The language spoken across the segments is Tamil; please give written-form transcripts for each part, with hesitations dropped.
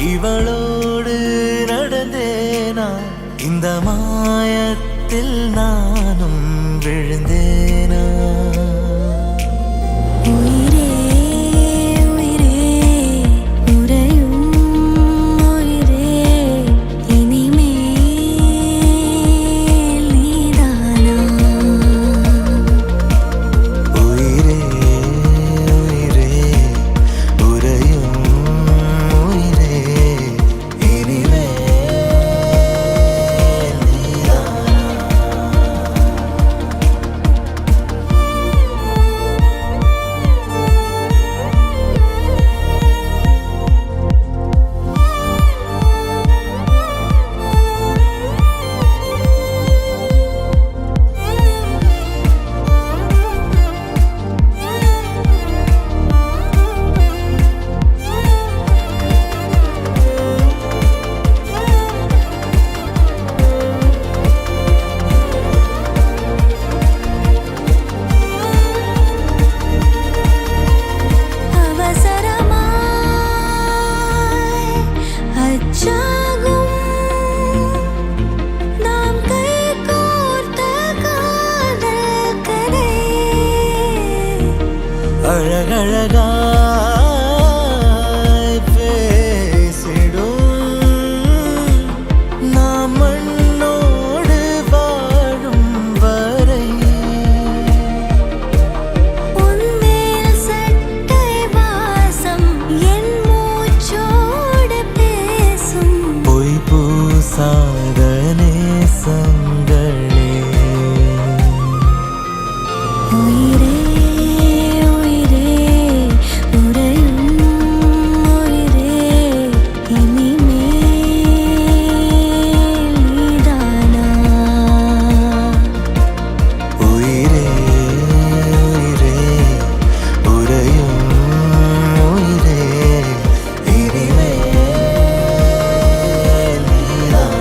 இவளோடு நடந்தேனா இந்த மாயத்தில் நானும் விழுந்தேனா உயிரே உயிரே உறையும் உயிரே இனிமேல் நீதானா உயிரே உயிரே உறையும் உயிரே இனிமேல் நீதானா அழகழகாய் பேசிடும் நாம் மண்ணோடு வாழும் வரை உன்மேல் சட்டை வாசம் என் மூச்சோடு பேசும் பொய் பூசாத நேசங்களே உயிரே உயிரே உறையும் உயிரே இனிமேல் நீதானா உயிரே உயிரே உறையும் உயிரே இனிமேல் நீதானா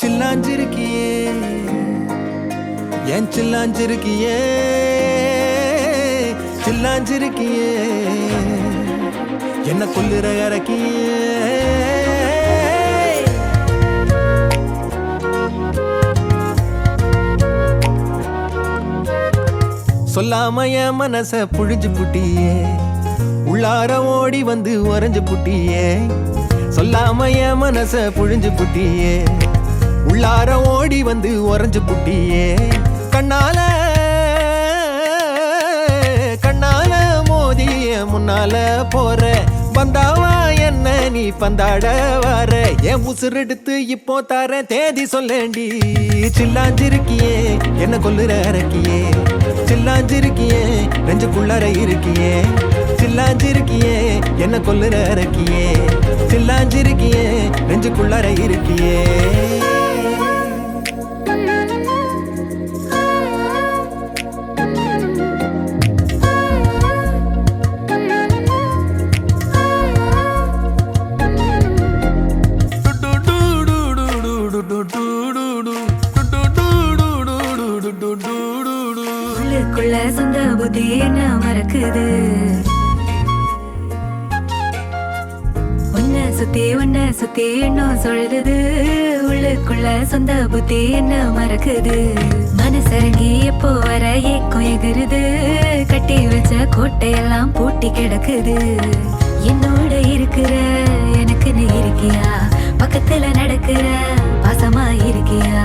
சில்லாஞ்சிருக்கியே என் சில்லாஞ்சிருக்கியே சில்லாஞ்சிருக்கியே என்ன கொல்லுற இறக்கியே சொல்லாம என் மனச புழிஞ்சு புட்டியே உள்ளார ஓடி வந்து உறைஞ்சு புட்டியே சொல்லாம என் மனச புழிஞ்சு புட்டியே உள்ளார ஓடி வந்து உறைஞ்சு புட்டியே கண்ணால கண்ணால மோதிய முன்னால போற வந்தாவா என்ன நீ பந்தாட வர என் உசுரெடுத்து இப்போ தர தேதி சொல்லேண்டி சில்லாஞ்சிருக்கியே என்ன கொல்லுற இறக்கியே சில்லாஞ்சிருக்கியே நெஞ்சுக்குள்ளார இருக்கியே சில்லாஞ்சிருக்கியே என்ன கொல்லுற இறக்கியே சில்லாஞ்சிருக்கியே நெஞ்சுக்குள்ளார இருக்கியே உள்ளுக்குள்ள சொந்த புத்தி என்ன மறக்குது உன்னை சுத்தி இன்னும் சொல்லுது உள்ளுக்குள்ள சொந்த புத்தி என்ன மறக்குது மனசரங்கி எப்போ வர ஏக்கம் எகிருது கட்டி வச்ச கோட்டையெல்லாம் பூட்டி கிடக்குது என்னோட இருக்கிற எனக்குன்னு இருக்கியா பக்கத்துல நடக்கிற பாசமா இருக்கியா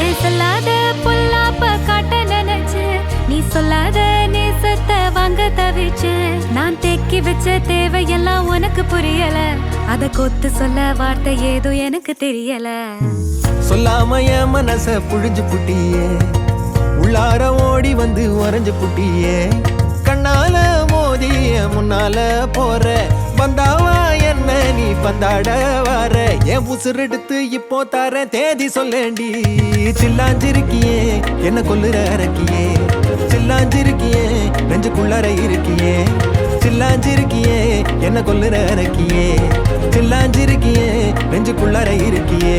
ஏன் சொல்லாத பொல்லாப்ப காட்ட நினைச்சு நீ சொல்லாத நேசத்தை வாங்க தவிச்சு நான் தேக்கி வச்ச தேவையெல்லாம் உனக்கு புரியல அத கொத்து சொல்ல வார்த்தை ஏதோ எனக்கு தெரியல சொல்லாம என் மனச புழிஞ்சு புட்டியே உள்ளார ஓடி வந்து உறைஞ்சு புட்டியே கண்ணால மோதிய முன்னால போற வந்தாவா என்ன நீ பந்தாட வர என் உசுரெடுத்து இப்போ தர தேதி சொல்லேண்டி சில்லாஞ்சிருக்கியே என்ன கொல்லுற அரக்கியே சில்லாஞ்சிருக்கியே நெஞ்சுக்குள்ளார இருக்கியே சில்லாஞ்சிருக்கியே என்ன கொல்லுற அரக்கியே சில்லாஞ்சிருக்கியே நெஞ்சுக்குள்ளார இருக்கியே